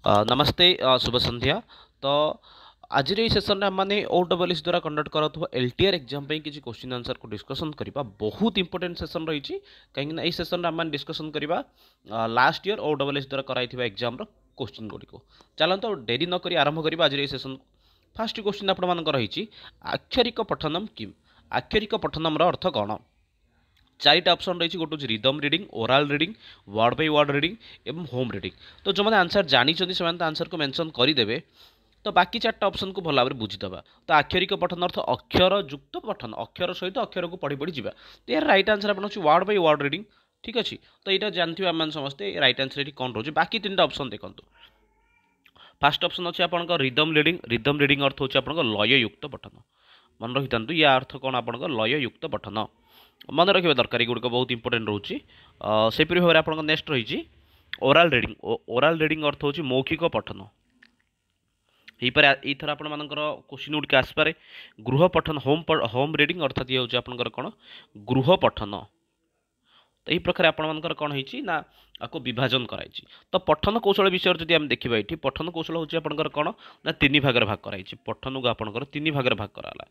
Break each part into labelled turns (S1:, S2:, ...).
S1: नमस्ते शुभ संध्या। तो आज सेसन मैंने OSS द्वारा कंडक्ट करा LTR एग्जाम किसी क्वेश्चन आंसर को डिस्कसन करवा बहुत इंपोर्टेंट सेसन रही कहीं सेसन में डिस्कसन करवा लास्ट ईयर OSS द्वारा कराई एग्जाम क्वेश्चन गुड़िक चलते डेरी नक आरंभ करवा आज सेसन फास्ट क्वेश्चन आपंकर आक्षरिक पठनम किम आक्षरिक पठनम अर्थ कौन चारिटा ऑप्शन रही गोटे rhythm reading oral reading word by word reading एवं होम रीडिंग। तो जो मैंने आंसर जानी से आंसर को मेंशन करदेवे तो बाकी चार्टा ऑप्शन को भल भाव बुझीदबा। तो आक्षरिक पठन अर्थ अक्षर युक्त पठन अक्षर सहित अक्षर को पढ़ी पढ़ी जावा। तो यार रईट आंसर आप वर्ड बाय वर्ड रीडिंग ठीक अच्छे। तो यहाँ जानते आम समस्ते रईट आंसर ये कौन रोचे बाकी तीन ऑप्शन देखो। फास्ट ऑप्शन अच्छे आप रिदम रीडिंग अर्थ होची आपन लययुक्त पठन मन रखी था या अर्थ कौन आप लययुक्त पठन मन रखा दरकार गुड़िक बहुत इंपोर्टेंट रोचे। सेपरी भाव में आप नेक्स्ट रही ओराल रीडिंग अर्थ होची मौखिक पठन यहीपर आप क्वेश्चन गुड़िक आसपे गृह पठन होम रीडिंग अर्थात ये हूँ आपंकर कौन गृह पठन। तो यही प्रकार आपर कौन होना आपको विभाजन कराई। तो पठन कौशल विषय जब आम देखा ये पठन कौशल हूँ आपंकर कौन ना तीन भाग भाग कराई पठन को आपंकर तीन भाग भाग कराला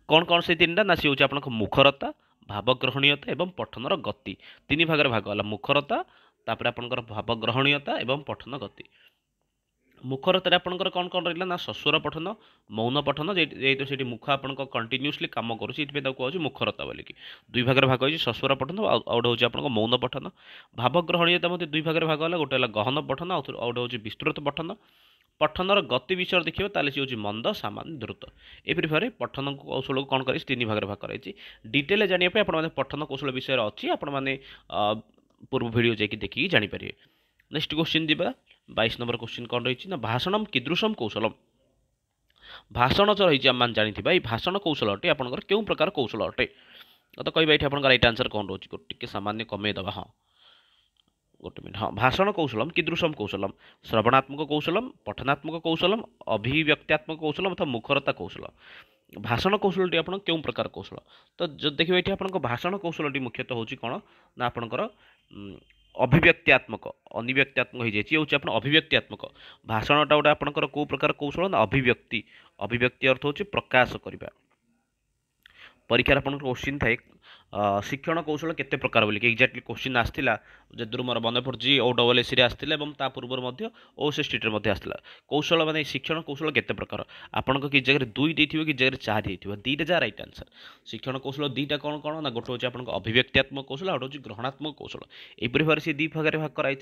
S1: कौन कौन से तीन ना सी हूँ आप मुखरता भावग्रहणीयता एवं पठनर गति तीन भाग भाग है मुखरता तापर आपंकर भावग्रहणीयता एवं पठन गति। मुखरतार आपंकर कौन कौन रहा ना सस्वर पठन मौन पठन जेहेतु से मुख आप कंटिन्यूसली कम करुँच मुखरता बोलिकी दुई भाग भाग हो सस्वर पठन आउटे हूँ आप मौन पठन भावग्रहणीयता दुई भाग भाग है गोटे गहन पठन आउटे हूँ विस्तृत पठन पठनर गति विषय देखिए ताले सी हूँ मंद सामान्य द्रुत एपरी भाव पठन कौशल को कौन कर तीन भाग भाग कराई डिटेल जानापी आप पठन कौशल विषय अच्छी आप पूर्व भिडियो जाकि देखिए जानीपर। नेक्स्ट क्वेश्चन दिबा 22 नंबर क्वेश्चन कौन रही ना भाषणम कीदृशम कौशलम भाषण जो रही आम जानी भाषण कौशल अटे आपंकर क्यों प्रकार कौशल अटे। तो कह ये आप राइट आंसर कौन रोचे टे सामान्य कमेदबा। हाँ गोटे मिनट। हाँ भाषण कौशलम कीदृशम कौशलम श्रवणात्मक कौशलम पठनात्मक कौशलम अभिव्यक्त्यात्मक कौशलम अथवा मुखरता कौशल भाषण कौशलटी आप क्यों प्रकार कौशल। तो जो देखिए ये आप भाषण कौशलटी मुख्यतः हूँ कौन ना आपंकर अभिव्यक्त्यात्मक अनिव्यक्त्यात्मक हो जाए हूँ आप अभिव्यक्त्यात्मक भाषणटा गोटे आपंकर कौ प्रकार कौशल ना अभिव्यक्ति अभिव्यक्ति अर्थ हूँ प्रकाश करवा। परीक्षार आप क्वेश्चन थाए शिक्षण कौशल केते प्रकार बोलिक एक्जाक्टली क्वेश्चन आसाला जदूर मोर मन पड़ी OSS आसाला पूर्व OSS आसाला कौशल माने शिक्षण कौशल केते प्रकार आपण कि जगह दुई देथिबो कि जगह चार देथिबो दीटा जा राइट आंसर। शिक्षण कौशल दीटा कौन कौन ना गोटे हूँ आप अभिव्यक्त्यात्मक कौशल आउट हूँ ग्रहणात्मक कौशल एपरी भाव से दी भाग भाग कराई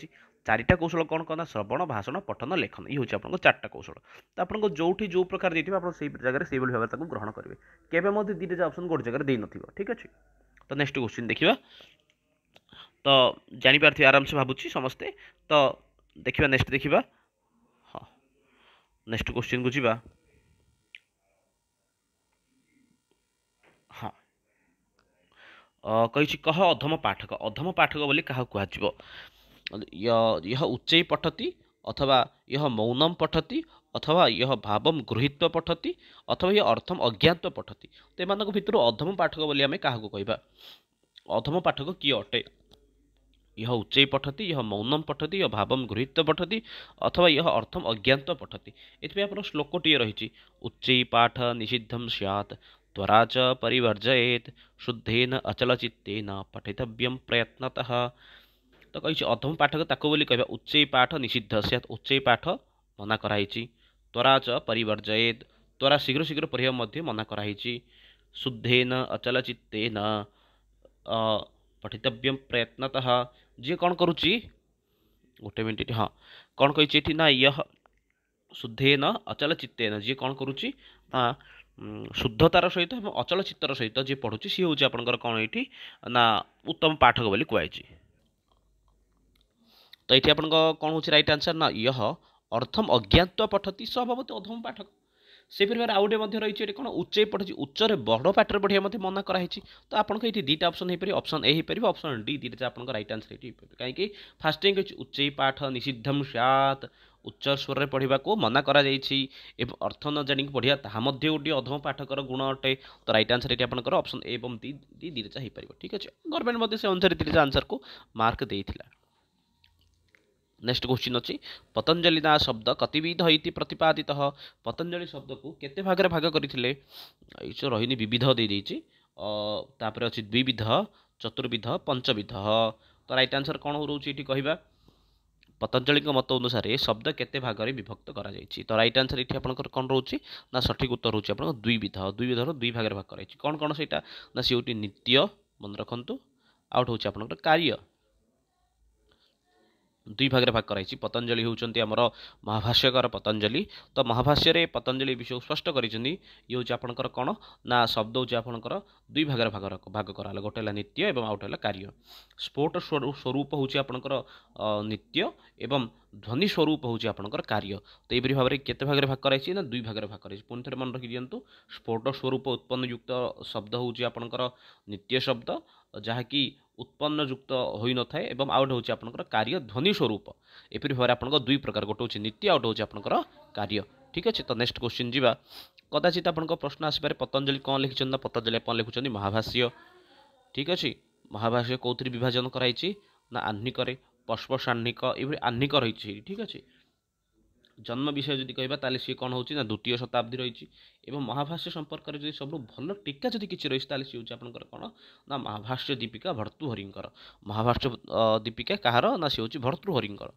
S1: चारिटा कौशल कौन कौन ना श्रवण भाषण पठन लेखन ये हूँ आप चार्टा कौशल। तो आपको जो जो प्रकार देथिबो आप जगह से भाव में ग्रहण करेंगे केवे दीटा ऑप्शन गोटे जगह दे नथिबो ठीक अच्छे। तो नेक्स्ट क्वेश्चन देखिए तो जानीपार आराम से भावुँ समस्ते। तो देखिए नेक्स्ट देखिए। हाँ नेक्स्ट क्वेश्चन को जीवा। हाँ कही कह अधम पाठक बोली क्या कह यह उच्चै पठति अथवा यह मौनम पठति अथवा यह भावम गृहीत्व पठति अथवा यह अर्थम अज्ञात पठति। तो एम भितर अधम पाठक बोली आम क्या कहवा अधम पाठक किए अटे यह उच्चै पठति यह मौनम पठति यह भावम गृहीत्व पठति अथवा यह अर्थम अज्ञात पठति। ये आप श्लोकटीए रही उच्चै पाठ निषिद्धम स्यात् त्वरा च परिवर्जयेत् शुद्धेन अचलचित्तेन पठितव्यम प्रयत्नतः। तो कही अधम पाठक ताको बोली कहवा उच्चै पाठ निषिद्ध सैत् उच्चै पाठ मना कराई त्वरा च परिवर्जयेत् त्वरा शीघ्र शीघ्र पढ़ा मना कराई शुद्धेन अचलचित्तेन पठितव्यम प्रयत्नतः जी कौन करुच्ची गोटे मिनट। हाँ कौन कही ना यह शुद्धेन अचल चित्तेन जी कौन करुच्ची ना शुद्धतार सहित अचल चित्तर सहित जी पढ़ुची सी हूँ आपंकर कौन ये ना उत्तम पाठक बोली कहुई। तो ये आप कौन हो राइट आंसर ना यह अर्थम अज्ञात पठति स्वभावत अधम पाठक। से फिर आउ गए रही कौन उच्च पढ़ी उच्चर बड़ पाठर पढ़ा मना कराई। तो आपको ये दुईटा ऑप्शन हो पारे ऑप्शन ए हो पारे ऑप्शन डी दीटा आप राइट आंसर ये कहीं फास्ट टाइम कही उच्च पाठ निषिद्धम स्यात् उच्च स्वर पढ़ा को मना कर अर्थ न जाणी पढ़ा ताहा गोटे अधम पाठकर गुण अटे। तो राइट आंसर ये आपंकर ऑप्शन ए एवं डी दीटा हो पार ठीक अच्छे। गवर्नमेंट से अनुसार दीटा आंसर को मार्क देता। नेक्स्ट क्वेश्चन अच्छी पतंजलि ना शब्द कतिविध इति प्रतिपादितः पतंजलि शब्द को केते भागरे भाग करथिले जो रहिनी विविध दे देछि तापर अछि द्विविध चतुर्विध पंचविध तो राइट आंसर कौन रोचे ये कहवा पतंजलि मत अनुसार शब्द केते भागरे विभक्त करा जायछि तो राइट आंसर ये आपनकर कौन रोचे ना सठिक उत्तर रोचे आपन द्विविध द्विविधर दुई भागरे भाग कराइछि कौन कौन सेटा ना सिउटी नित्य मन रखंतु आउट होछि आपनकर कार्य दुई भाग भाग कराई पतंजलि होउचंती हमर महाभाष्यकार पतंजलि तो महाभाष्य पतंजलि विषय स्पष्ट करिसेंती ये होउची आपनकर कोन ना शब्द होउची आपनकर दुई भाग भाग कराला गोटे हला नित्य एवं आउट हला कार्य स्फोट स्वरूप होउची आपनकर नित्य एवं ध्वनि स्वरूप होउची आपनकर कार्य तो एबरी भाबरे केते भाग भाग कराई ना दुई भाग भाग कराई पुनि थरे मन रखि दियंतु स्फोट स्वरूप उत्पन्न युक्त शब्द होउची आपनकर नित्य शब्द जहाँकि उत्पन्न युक्त होई न थाए एवं आउट होउची आपनकर कार्य ध्वनि स्वरूप एपरि भाबरे आपनकर दुई प्रकार गोटे होउची नित्य आउट होउची आपनकर कार्य ठीक अछि तो नेक्स्ट क्वेश्चन जीवा कदाचित आपनकर प्रश्न आसी पारे पतंजलि कोन लिखिछन ना पतंजलि अपन लिखुछन महाभाष्य ठीक अछि महाभाष्य कोथि विभाजन कराइछि ना आह्निक रे पश्पशाह्निक एभरि आह्निक रहिछि ठीक अछि जन्म विषय जदि कहबा ताले सी कोन होउची ना द्वितीय शताब्दी रहिछि एवं महाभाष्य संपर्क रे जदि सब भल टीका जदि किछि रहिछि ताले सी होउची आपनकर कोन ना महाभाष्य दीपिका भर्तृहरिंकर महाभाष्य दीपिका कहार ना सी होउची भर्तृहरिंकर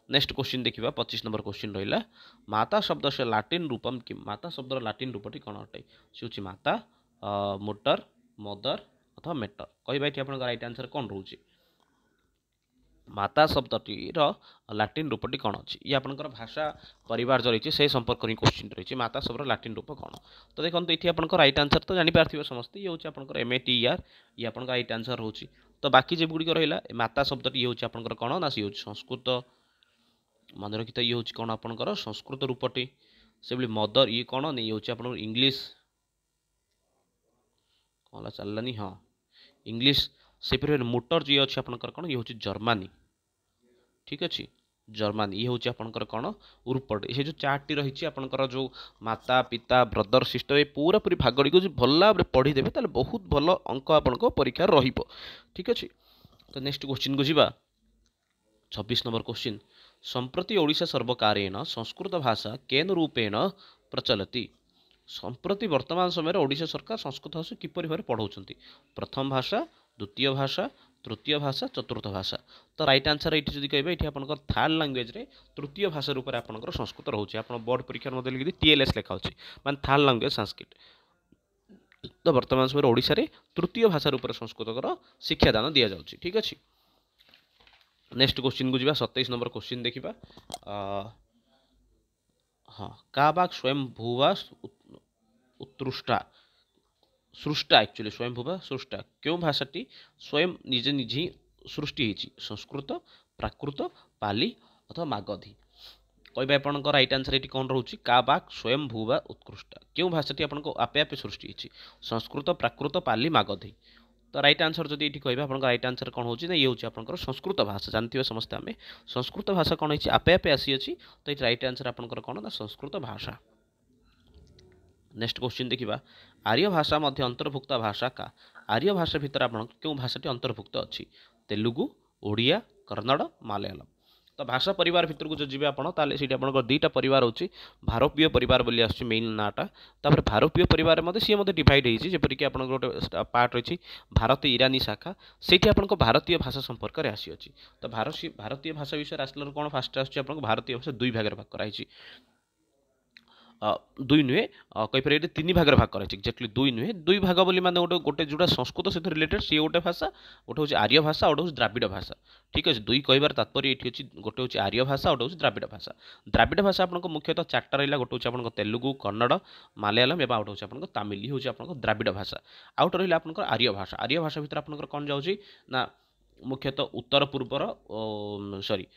S1: नेक्स्ट क्वेश्चन देखिबा 25 नंबर क्वेश्चन रहिला माता शब्द से लाटिन रूपम कि माता शब्दर लाटिन रूपटी कोन अटे सी होउची माता मोटर मदर अथवा मेटर कहबा कि आपनकर राइट आंसर कोन रहउची माता शब्दटीर लाटिन रूपटी कौन अच्छी ये आपंकर भाषा परिवार जो रही से संपर्क क्वेश्चन रही माता शब्द लाटिन रूप कौन तो देखो ये आपंकर राइट आंसर तो जापारे समस्त ये हूँ आपंकर MATER ये आपंकर राइट आंसर होची तो बाकी जो गुड़िक रहा माता शब्द ये हूँ आपंकर कौन ना सी हूँ संस्कृत मन रखी ये हूँ कौन आपंकर संस्कृत रूपटी से मदर ये कौन ये हूँ आप इंग्लीश कौन चललानी हाँ इंग्लीश से मोटर जी अच्छी आपंकर कौन ये हूँ जर्मानी ठीक अच्छे जर्मानी ये हूँ आपंकर कौन रूपट ये जो चार्टी रही आपंकर जो माता पिता ब्रदर सिस्टर ये पूरा पूरी भाग को भल भाव पढ़ीदेवे ताले बहुत भल अंक आपण परीक्षा रहिबो ठीक अच्छे तो नेक्स्ट क्वेश्चन को जीवा 26 नंबर क्वेश्चन संप्रति ओडिशा सर्वकारेण संस्कृत भाषा केन रूपेण प्रचलति संप्रति वर्तमान समय ओडिशा सरकार संस्कृत भाषा किपरि भाबरे पढ़ाउछंती प्रथम भाषा द्वितीय भाषा तृतीय भाषा चतुर्थ भाषा तो राइट आंसर ये जब कहे ये आपंकर थर्ड लैंग्वेज रे तृतीय भाषा रूप में आपंकर संस्कृत रोचे आप बोर्ड परीक्षा मध्य लिखी TLS लिखा होची मान थर्ड लैंग्वेज संस्कृत तो वर्तमान समय ओडिशा रे तृतीय भाषा रूप में संस्कृत शिक्षादान दि जाउची ठीक अच्छे नेक्स्ट क्वेश्चन को जीवा 27 नंबर क्वेश्चन देखिबा हाँ का बाक स्वयं भूवा उत्तृष्टा सृष्टा एक्चुअली स्वयं भूवा सृष्टा क्यों भाषाटी स्वयं निजे निजे सृष्टि होती संस्कृत प्राकृत पाली अथवा मागधी कहबा आपन राइट आंसर ये कौन रोचे का बाक स्वयं भूवा उत्कृष्टा क्यों भाषाटी आपन आपे आपे सृष्टि होती संस्कृत प्राकृत पाली मागधी तो राइट आंसर जब ये कहबा आपन राइट आंसर कौन होची ना ये होची आपन संस्कृत भाषा जानते समस्त आम संस्कृत भाषा कौन होती आपे आपे आसी अच्छी तो ये राइट आंसर आपन कौन ना संस्कृत भाषा नेक्स्ट क्वेश्चन देखिबा आर्य भाषा मध्य अंतर्भुक्त भाषा का आर्य भाषा भितर आप क्यों भाषाटी अंतर्भुक्त अच्छी तेलुगु ओडिया कन्नड़ मलयालम तो भाषा परिवार भितर को जो जी आप दुईटा परिवार होची भारतीय परिवार बोली आसुची मेन नाटा तापर भारतीय परिवार मध्य सी डिवाइड होती जपरिक आप गोटे पार्ट रही भारतीय ईरानी शाखा से भारतीय भाषा संपर्क में आसी अच्छी तो भारतीय भाषा विषय आसला कौन फास्ट आस भारतीय भाषा दुई भाग भाग कराई दुई नुहे कहीपर तीन भाग भाग कराई एक्जाक्टली दुई नुहे दुई भाग बोली माने गोटे गोटे जोटा संस्कृत सहित रिलेटेड सी गोटे भाषा गोटे हूँ आर्य भाषा गोटे हूँ द्राविड़ भाषा ठीक अच्छे दुई कहबार तात्पर्य ये अच्छी गोटे हूँ आर्य भाषा गोटे हूँ द्राविड़ भाषा द्राविड़ भाषा आपको मुख्यतः चार्टा रहा गोटे हूँ आप तेलुगु कन्नड़ मलयालम एवं आउट हूँ आप तमिल हूँ आप द्राविड़ भाषा आउट रहा आप आर्य भाषा भितर आप कौन जाऊँगी ना मुख्यतः उत्तर पूर्वर सॉरी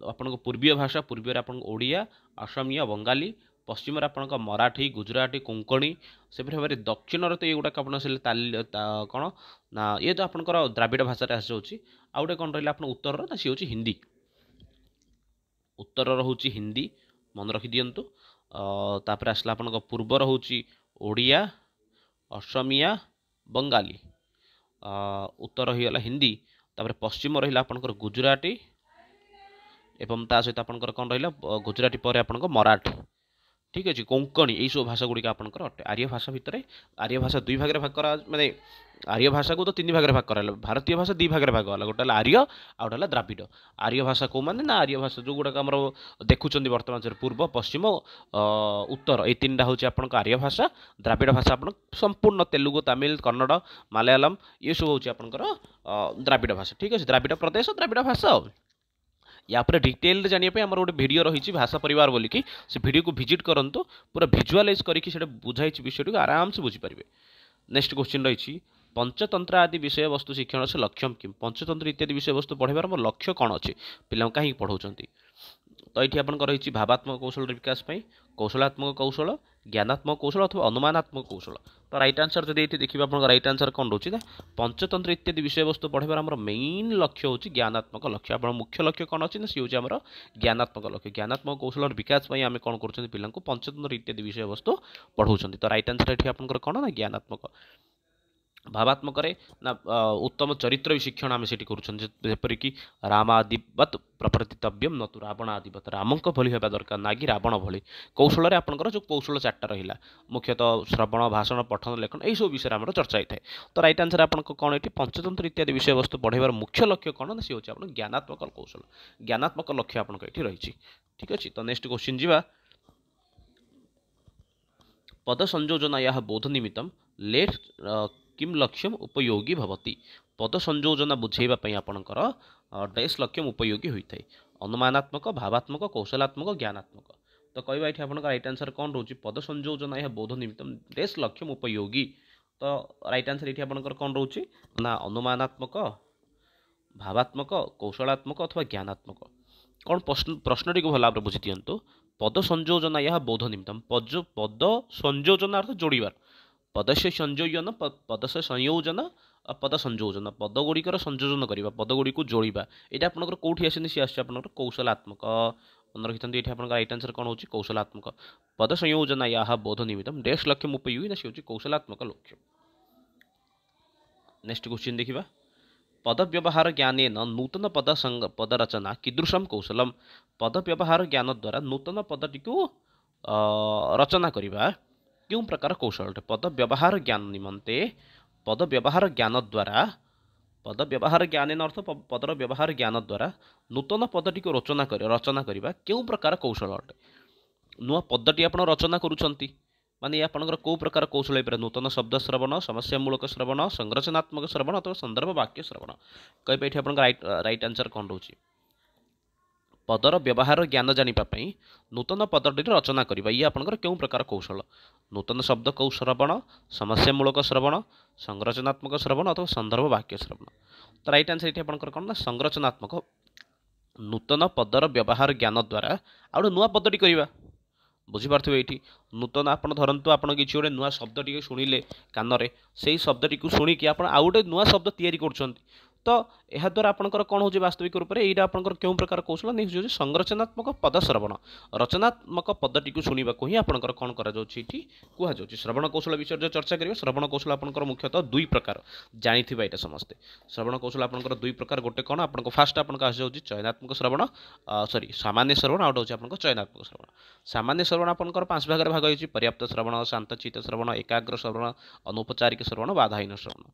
S1: आपन पूर्वीय भाषा पूर्वीय आप ओडिया असमिया बंगाली पश्चिम आपंक मराठी गुजराटी कोंकणी से भाव में दक्षिण तो ये गुड़ाक कौन ना ये तो आपंकर द्राविड़ भाषा आस जाऊँगी आउ गए कौन रहा आप उत्तर ना सी हूँ हिंदी उत्तर हूँ हिंदी मन रखी दिंतु तापर आसला आप पूर्वर हूँ ओडिया असमिया बंगाली उत्तर होगा हिंदी तापर पश्चिम रहा आपंकर गुजराटी एवं ता सहित आपंकर कौन रहा गुजराती पर आपंक मराठी ठीक अच्छे कोंकणी यही सब भाषा गुड़िक आपंकर अटे आर्य भाषा भितर आर्य भाषा दुई भाग भाग करा माने आर्य भाषा को तो तीन भाग भाग करा भारतीय भाषा दुई भाग भाग गला गोटे आर्य आउट द्राविड आर्य भाषा को माने ना आर्य भाषा जो गुड़ाक आम देखुं बर्तमान पूर्व पश्चिम उत्तर ये तीन हूँ आप आर्य भाषा द्राविड भाषा आप संपूर्ण तेलुगु तमिल कन्नड़ मलयालम ये सब हूँ आपंकर द्राविड भाषा ठीक अच्छे द्राविड प्रदेश द्राविड भाषा या पर डिटेल जानापी आम गोटे भिडियो रही भाषा परिवार बोलिकी से भिडियो को विजिट करूँ पूरा भिजुआलाइज करके बुझाई विषय को आराम से बुझीपारे। नेक्स्ट क्वेश्चन रही पंचतंत्र आदि विषय वस्तु शिक्षण से लक्ष्यम किम पंचतंत्र इत्यादि विषय वस्तु पढ़ार मोर लक्ष्य कौन अच्छे पिला कहीं पढ़ाऊँच तो ये आपंक रही भावात्मक कौशल विकास कौशलात्मक कौशल ज्ञानात्मक कौशल अथवा अनुमानात्मक कौशल तो राइट आंसर जब ये देखिए आप राइट आंसर कौन रोचे ना पंचतंत्र इत्यादि विषय वस्तु पढ़ार आम मेन लक्ष्य हूँ ज्ञानात्मक लक्ष्य आप मुख्य लक्ष्य कौन अच्छी ना सी हूँ आम ज्ञानात्मक लक्ष्य ज्ञानात्मक कौशल विकास आम कौन कर पिला पंचतंत्र इत्यादि विषय वस्तु पढ़ाऊँ तो राइट आंसर ये आपंकर कौन ना ज्ञानात्मक भावात्मक ना उत्तम चरित्र शिक्षण आम से करपरिक रामादिवत प्रवर्तितव्यम न तो रावणादिवत रामक भली होगा दरकार ना कि रावण भली कौशल आपंकर जो कौशल चार्टा रहा मुख्यतः श्रवण भाषण पठन लेखन यही सब विषय आम चर्चा होता है तो राइट आंसर आप कौन ये पंचतंत्र इत्यादि विषय वस्तु पढ़ार मुख्य लक्ष्य कौन ना सी हूँ आप ज्ञानात्मक कौशल ज्ञानात्मक लक्ष्य आपको ये रही ठीक अच्छे तो नेक्स्ट क्वेश्चन जी पद संयोजना या बोध निमित्त लेट किम लक्ष्यम उपयोगी भवति पद संयोजना बुझेवाई आपणकर डैश लक्ष्यम उपयोगी होता है अनुमानात्मक भावात्मक कौशलात्मक ज्ञानात्मक तो कहवा ये आप राइट आंसर कौन रोचे पद संयोजना या बोध निमित्त डैश लक्ष्यम उपयोगी तो राइट आंसर ये आपंकर कौन रोचे ना अनुमानात्मक भावात्मक कौशलात्मक अथवा ज्ञानात्मक कौन प्रश्नटी को भल भाव बुझी दिंतु पद संयोजना या बोध निमित्त पद संयोजना अर्थ जोड़ार पद से संयोजन पद से संयोजन पद संयोजन पद गुड़िकर संयोजन करवा पद गुड़ी को जोड़ा यहाँ आपंकर कौटी आसे सी आसकर कौशलात्मक मन रखी ये आप राइट आंसर कौन हो कौशलात्मक पद संयोजना या बोध निमित्त डैश लक्ष्यम उपयोगी ना सी हूँ कौशलात्मक लक्ष्य। नेक्स्ट क्वेश्चन देखा पद व्यवहार ज्ञान नूतन पद रचना कीदृशम कौशलम पद व्यवहार ज्ञान द्वारा नूतन पदटी को रचना करवा क्यों प्रकार कौशल पद व्यवहार ज्ञान निमंते पद व्यवहार ज्ञान द्वारा पद व्यवहार ज्ञान अर्थ पदर व्यवहार ज्ञान द्वारा नूतन पदटी को रचना करवा क्यों प्रकार कौशल अटे नुआ पदटी आप रचना करुँच माने आपंकर कौ प्रकार कौशल हो नूतन शब्द श्रवण समस्यामूलक श्रवण संरचनात्मक श्रवण अथवा संदर्भ वाक्य श्रवण कहे ये आप राइट आंसर कौन रोचे पदर व्यवहार ज्ञान जानापी नूतन पदटी रचना करवा ये आपंकर क्यों प्रकार कौशल नूतन शब्द कौ श्रवण समस्यामूलक श्रवण संरचनात्मक श्रवण अथवा संदर्भ वाक्य श्रवण तो राइट आंसर ये आपंकर कौन ना संरचनात्मक नूतन पदर व्यवहार ज्ञान द्वारा आ गए नुआ पदटी करवा बुझीपारे ये नूतन आप धरतु आप किसी गोटे नुआ शब्द टी शुणिले कान से शब्दटी को शुणिकी आप आउ गोटे नुआ शब्द तैयारी कर तो यह द्वारा आपंकर कौन हो वास्तविक रूप से यहाँ आपंकर क्यों प्रकार कौशल नहीं हो संरचनात्मक पद श्रवण रचनात्मक पदटी को शुणा को ही आपंकर कौन कहुच्छे श्रवण कौशल विषय जो चर्चा करेंगे श्रवण कौशल आपंकर मुख्यतः दुई प्रकार जानी यहाँ समस्ते श्रवण कौशल आपंकर दुई प्रकार गोटे कौन आप फास्ट आपको आसाऊँ चयनात्मक श्रवण सॉरी सामान्य श्रवण आउट हूँ आप चयनात्मक श्रवण सामान्य श्रवण आपंकर 5 भाग भाग होती पर्याप्त श्रवण शांतचित्त श्रवण एकाग्र श्रवण अनौपचारिक श्रवण बाधाहीन श्रवण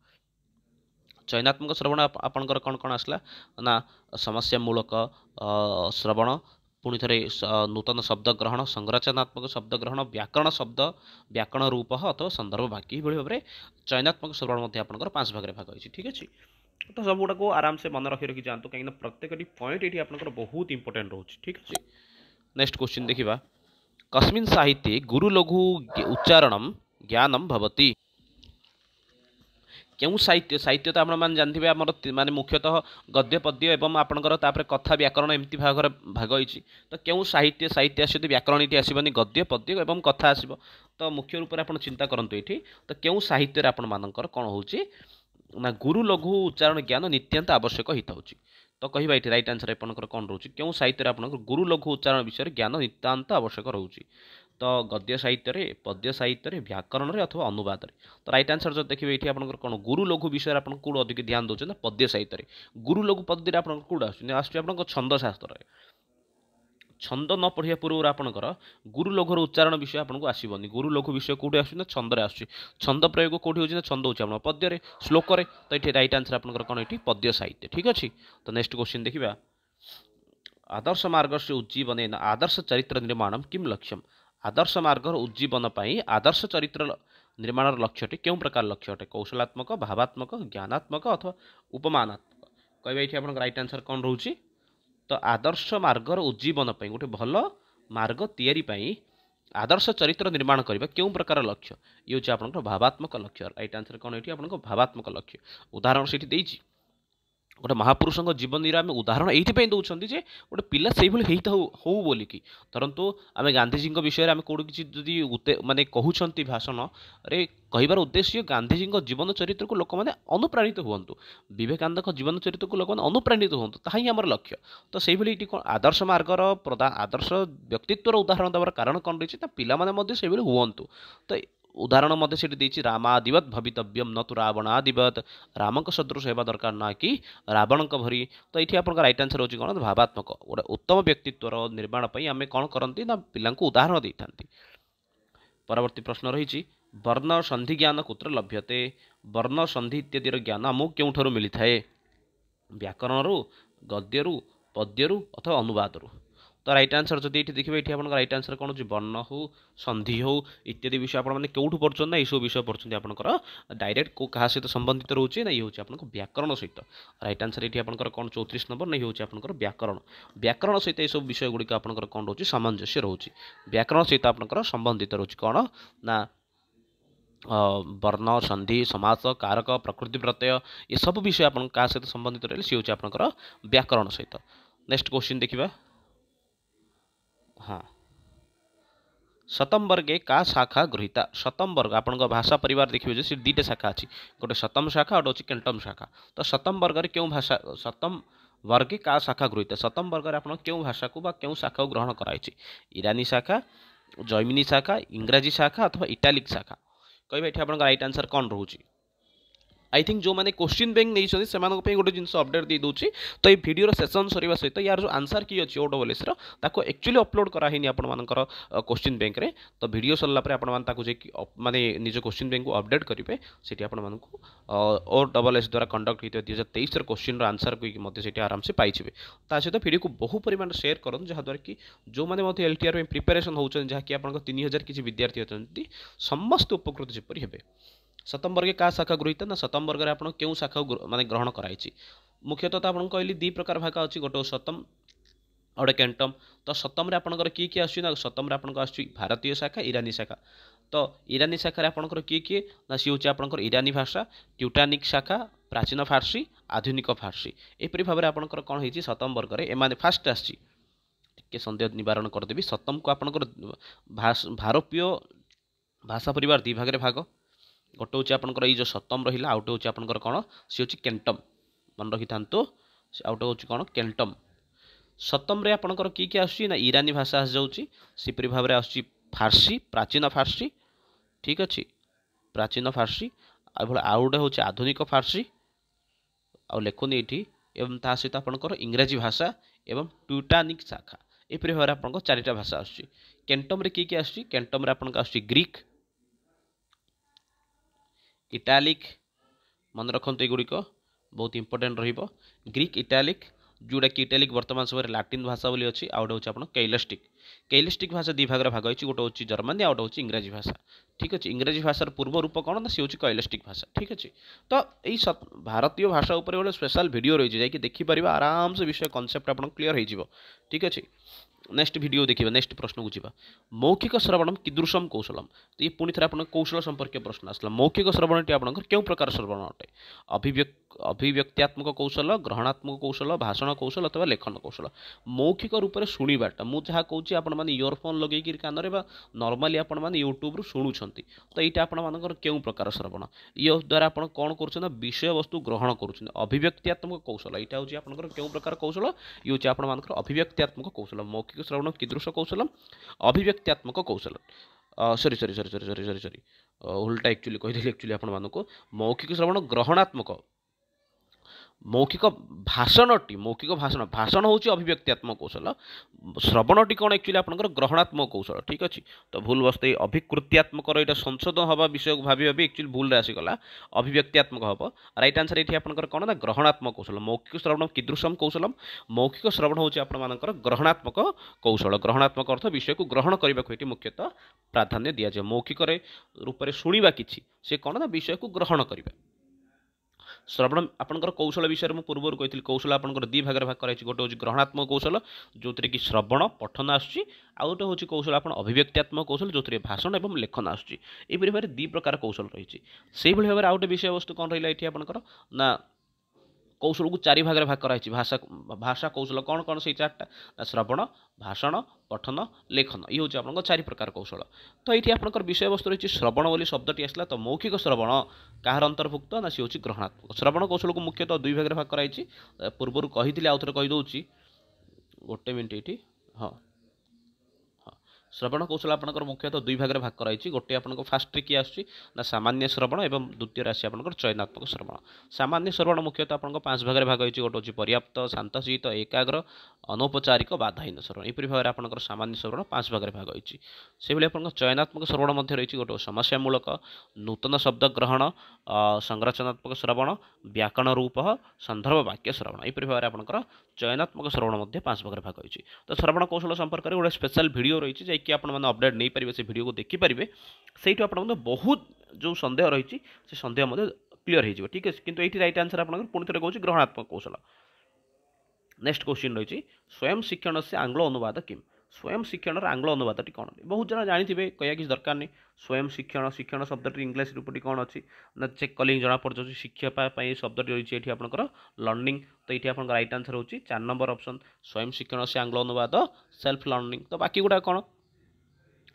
S1: चयनात्मक श्रवण आपंकर कौन कौन आसला ना समस्यामूलक श्रवण पुणी थे नूतन शब्द ग्रहण संरचनात्मक शब्द ग्रहण व्याकरण रूप अथवा संदर्भ वाक्य भाव में चयनात्मक श्रवण आपंकर 5 भाग भाग होती ठीक अच्छे तो सब गुड़ा को आराम से मन रखी जातु कहीं प्रत्येक पॉइंट ये आपंकर बहुत इंपोर्टेंट रोचे ठीक अच्छे। नेक्स्ट क्वेश्चन देखा कस्मिन् साहित्ये गुरुलघु उच्चारण ज्ञानम भवति क्यों साहित्य साहित्य तो आपने जानते आम माने मुख्यतः गद्य पद्य एवं आपंकर कथा व्याकरण एमती भाग होती तो क्यों साहित्य साहित्य आस व्याकरण ये आसबनी गद्य पद्य एवं कथा आसब तो मुख्य रूप से आप चिंता करूँ ये तो क्यों साहित्य आपंकर कौन हो ना गुरु लघु उच्चारण ज्ञान नित्यांत आवश्यक होता है तो कहवा ये राइट आंसर आपंकर कौन रोचे क्यों साहित्य आपंकर गुरु लघु उच्चारण विषय ज्ञान नितांत आवश्यक रोचे तो गद्य साहित्य पद्य साहित्य व्याकरण अथवा अनुवाद तो राइट आंसर जो देखिए ये आपंकर कौन गुरु लघु विषय आप कौट अधिक ध्यान दौर ना पद्य साहित्य गुरु लघु पद्धति आप कौट आस छंद शास्त्र छंद न पढ़िया पूर्व आपंकर गुरु लघुर उच्चारण विषय आपको आसबनी गुरु लघु विषय कौटी आस छंदे आस छंद प्रयोग कौटी हो छंद हो पद्य श्लोक तो ये रईट आंसर आपंकर कौन ये पद्य साहित्य ठीक अच्छे। तो नेक्स्ट क्वेश्चन देखा आदर्श मार्ग से उज्जीवन आदर्श चरित्र निर्माण किम लक्ष्यम आदर्श मार्ग उज्जीवन आदर्श चरित्र निर्माण लक्ष्यटी क्यों प्रकार लक्ष्य अटे कौशलात्मक भावात्मक ज्ञानात्मक अथवा उपमानात्मक कहबे ये आप रईट आंसर कौन रोचे। तो आदर्श मार्गर उज्जीवन गोटे भल मार्ग तैयारी आदर्श चरित्र निर्माण करने क्यों प्रकार लक्ष्य ये हूँ आप भावात्मक लक्ष्य राइट आंसर कौन ये आप भावात्मक लक्ष्य उदाहरण से गोटे महापुरुष जीवन आम उदाहरण ये दौरान जे गोटे पिला से होता हो बोलिकी धरतु आम गांधीजी विषय में कौट कि माने कहते भाषण रे कहबार उद्देश्य गांधीजी जीवन चरित्र को लोक मैंने अनुप्राणित हूँ विवेकानंद जीवन चरित्र को लोक मैंने अनुप्राणित हूँ ताही आमर लक्ष्य। तो से कौन आदर्श मार्गर प्रदान आदर्श व्यक्तित्वर उदाहरण देवार कारण कौन रही पिला हूँ। तो उदाहरण मध्य से रामादिवत भवितव्यम न तो रावणादिवत राम सदृश होगा दरकार ना कि रावण भरी। तो ये आप रईट आंसर हो कौन भावात्मक गोटे उत्तम व्यक्तित्वर निर्माण आम कौन करती ना पिला उदाहरण दे था। परवर्ती प्रश्न रही वर्ण संधि ज्ञान कुत्र लभ्यते वर्ण संधि इत्यादि ज्ञान आमको क्यों मिली थाए व्याकरण गद्यु पद्यु अथवा अनुवाद। तो राइट आंसर जब ये देखिए ये आप राइट आंसर कौन हो वर्ण हो संधि हो इत्यादि विषय आपने कौटू पढ़ुं ना ये विषय पढ़ुं आपंकर डायरेक्ट को क्या सहित संबंधित रोचे ना ये हूँ आप व्याकरण सहित राइट आंसर ये आपंकर कौन 34 नंबर ना ये हूँ आपंकर व्याकरण व्याकरण सहित ये सब विषय गुड़िक आपंकर कौन रोचे सामंजस्य रोचे व्याकरण सहित आपंकर संबंधित रोचे कौन ना वर्ण संधि समास कारक प्रकृति प्रत्यय ये सब विषय आप क्या सहित संबंधित रहे सी हूँ आपंकर व्याकरण सहित। नेक्स्ट क्वेश्चन देखा हाँ शतम वर्गे का शाखा गृहीता शतम वर्ग आप भाषा परिवार देखिए जो दुईटा शाखा अच्छी गोटे शतम शाखा और अच्छी केंटम शाखा। तो शतम वर्ग क्यों भाषा शतम वर्गे का शाखा गृहीता शतम वर्ग आप क्यों भाषा को क्यों शाखा को ग्रहण कराई ईरानी शाखा जैमिनी शाखा इंग्राजी शाखा अथवा इटालिक शाखा कहबे ये आप राइट आंसर कौन रोचे। आई थिंक जो मैंने क्वेश्चन बैंक नहीं से गोटे जिन अपडेट दे दूसरी। तो ये वीडियो सेसन सरिया सहित यार जो आंसर की अच्छी ओडब्ल्यूएस एक्चुअली अपलोड कराही आपर क्वेश्चन बैंक रे। तो वीडियो सरला माने निज क्वेश्चन बैंक को अपडेट करेंगे से ओडब्ल्यूएस द्वारा कंडक्ट होता 2023 क्वेश्चन आंसर को आराम से पाइबे। ता सहित वीडियो को बहु परिमाण शेयर करूँ जहाँद्वारा कि जो मैंने एलटीआर में प्रिपेरेसन होती जहाँकि आप 3000 किसी विद्यार्थी अच्छा समस्त उपकृत जपरी हे। शतम वर्गे का शाखा गृहीत ना शतम वर्ग आप क्यों शाखा माने ग्रहण कराई मुख्यतः तो आपको कहली दी प्रकार भाग अच्छी गोटे शतम गोटे केंटम। तो शतम आपंकर किए किए आस शतम आपको आस भारतीय शाखा ईरानी शाखा। तो ईरानी शाखा आपंकर किए किए ना सी हूँ आपंकर ईरानी भाषा ट्यूटानिक शाखा प्राचीन फारसी आधुनिक फारसी एपरी भाव में आपंकर कौन हो शतम वर्ग में एम फास्ट आसी सन्देह निवारण करदेवी शतम को आपंकर भारतीय भाषा परिवार दी भाग भाग गोटे हूँ आपंकर ये जो शतम रहा आउटे हूँ आपंकर कौन सी हूँ केंटम मन रखी था आउटे हूँ कौन केंटम। शतम आपंकर किए किए आस ईरानी भाषा आस जाऊँगी सेपरी भाव में आस फारसी प्राचीन फारसी ठीक अच्छे प्राचीन फारसी आउ गोटे हूँ आधुनिक फारसी आ लिखुनी ये एवं ता सहित आपंकर इंग्राजी भाषा एवं ट्यूटानिक शाखा एपरी भाव में आपंकर चारिटा भाषा आस केंटम किए किए आस केंटम आपंकर आस ग्रीक इटालिक मन रखु एगुड़िक बहुत इंपोर्टेंट रहिबो ग्रीक इटालिक जोटा कि इटालिक वर्तमान समय लाटिन भाषा बोली अच्छी आउटे हूँ आप कैलिस्टिक भाषा दी भाग भाग होती गोटे हूँ जर्मानी आउटे हूँ इंग्राजी भाषा ठीक अच्छे। इंग्राजी भाषार पूर्व रूप कौन ना सी हूँ कैलिस्टिक भाषा ठीक अच्छे। तो यही भारतीय भाषा उपर गोटे स्पेशल वीडियो रही है देखिपर आराम से विषय कनसेप्ट आप क्लीयर हो ठीक अच्छे। नेक्स्ट वीडियो देखिए नेक्स्ट प्रश्न को जीवा मौखिक श्रवणम कीदृशम कौशलम। तो ये पुणी थे आप कौशल संपर्क प्रश्न आसला मौखिक श्रवण टी आप क्यों प्रकार श्रवण अटे अभिव्यक्त्यात्मक कौशल ग्रहणात्मक कौशल भाषण कौशल अथवा लेखन कौशल। मौखिक रूप से शुणवाटा मुझे जहाँ कौच आप इयरफोन लगे कान में नॉर्मली आप यूट्यूब शुणुंट। तो ये आपर क्यों प्रकार श्रवण ये द्वारा आप कौन कर विषय वस्तु ग्रहण कर अभिव्यक्त्यात्मक कौशल यहाँ हूँ आप क्यों प्रकार कौशल ये हूँ आप अभिव्यक्त्यात्मक कौशल मौखिक श्रवण कीदृश कौशल अभिव्यक्त्यात्मक कौशल सरी सरी सरी सरी सरी सरी सरी उल्टा एक्चुअली कहीदेली एक्चुअली आपको मौखिक श्रवण ग्रहणात्मक मौखिक भाषणटी मौखिक भाषण भाषण हूँ अभिव्यक्त्यात्मक कौशल श्रवणटी कौन एक्चुअली आपंकर ग्रहणात्मक कौशल ठीक अच्छे तो भूल बस्ते अभिकृत्यात्मक यहाँ संशोधन हवा विषय को भाभी भाभी एक्चुअली भूल आसीगला अभिव्यक्त्यात्मक हम रईट आंसर ये आपंकर कौन ना ग्रहणात्मक कौशल मौखिक श्रवण कीदृशम कौशलम मौखिक श्रवण हूँ आपर ग्रहणात्मक कौशल ग्रहणात्मक अर्थ विषय को ग्रहण करने को मुख्यतः प्राधान्य दि जाए मौखिक रूप से शुणा कि से कौन ना विषय को ग्रहण करवा श्रवण आपंकर कौशल विषय में पूर्व कही कौशल आपंकर दी भाग भाग कराई गोटे हूँ ग्रहणात्मक कौशल जो थे कि श्रवण पठन आसुच्ची आ गोटे हूँ कौशल आप अभिव्यक्त्यात्मक कौशल जो थे भाषण और लेखन आसुच्ची यहपरि भाव में दी प्रकार कौशल रही से भाव में आउ गोटे विषय वस्तु कौन रहा ये आपंकर ना कौशल को चारि भाग भाग कराई भाषा भाषा कौशल कौन कौन से चार्टा श्रवण भाषण पठन लेखन ये हूँ आप चारि प्रकार कौशल तो ये आपंकर विषय वस्तु रही श्रवण बोली शब्दटी आसला तो मौखिक श्रवण कहार अंतर्भुक्त ना सी हूँ ग्रहणात्मक श्रवण कौशल को मुख्यतः दुई भाग भाग कराई पूर्व कही आउ थे कहीदे गोटे मिनट ये हाँ श्रवण कौशल आपंकर मुख्यतः दुई भाग भाग कराई गोटे आप फास्ट किए आसना सामान्य श्रवण और द्वितीय राशि आपंकर चयनात्मक श्रवण सामान्य श्रवण मुख्यतः आप पांच भाग भाग होती गोटे हूँ पर्याप्त शांतचित एकाग्र अनौपचारिक बाधाहीन श्रवण यहपरि भाव में आपंकर सामान्य श्रवण पांच भाग भाग होती से भाई आप चयनात्मक श्रवण रही गोटे समस्यामूलक नूतन शब्द ग्रहण संरचनात्मक श्रवण व्याकरण रूप संदर्भ वाक्य श्रवण यहपरि भाव में आपंकर चयनात्मक श्रवण पांच भाग भाग होती तो श्रवण कौशल संपर्क में गोटे स्पेशल वीडियो रही कि आप अपडेट नहीं पारे से वीडियो को देखिपारे से बहुत जो संदेह रही से संदेह क्लीयर हो ठीक है किंतु ये रईट आंसर आप पुणी थे कौन ग्रहणात्मक कौशल नेक्स्ट क्वेश्चन रही स्वयं शिक्षण से आंग्ल अनुवाद किम स्वयं शिक्षण आंग्ल अनुवादटी कौन बहुत जन जानते कह कि दरकार नहीं स्वयं शिक्षण शिक्षण शब्दटी इंग्लिश रूपटी कौन अच्छी ना चेक कले जना पड़े शिक्षापी शब्दटी रही है आपंकर लर्निंग तो ये आप रईट आंसर हो 4 नंबर ऑप्शन स्वयं शिक्षण से आंग्ल अनुवाद सेल्फ लर्निंग तो बाकी गुड़ा कौन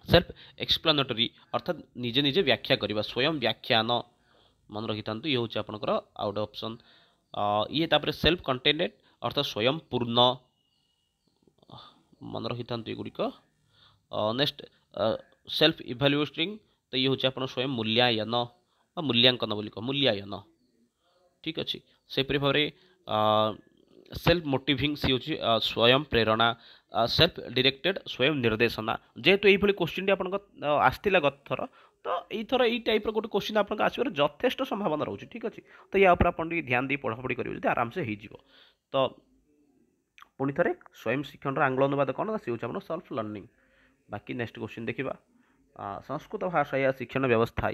S1: सेल्फ एक्सप्लानेटरी अर्थात निजे निजे व्याख्या करवा स्वयं व्याख्यान मन रखी था ये हूँ आपंकर आउट ऑप्शन ये तापर सेल्फ कंटेंटेड अर्थात स्वयं पूर्ण मन रखी था युड़िक नेक्स्ट सेल्फ इभाल्युएटिंग तो ये हूँ आप स्वयं मूल्यांकन मूल्यांकन बोली कह मूल्यांकन ठीक अच्छे सेपरी भाव में सेल्फ मोटिविंग सी हूँ स्वयं प्रेरणा सेल्फ डायरेक्टेड स्वयं निर्देशना जेहेतु ये क्वेश्चन आप आसला गत थर तो यथर ये टाइप गोटे क्वेश्चन आपको आसवर यथेष्ट संभावना रोचे ठीक अच्छे तो या आप ध्यान दे पढ़ापढ़ी करेंगे आराम से हो तो पुणी थे स्वयं शिक्षण आंग्ल अनुवाद कौन सी हूँ आप सेल्फ लर्निंग बाकी नेक्स्ट क्वेश्चन देखा संस्कृत भाषा शिक्षण व्यवस्था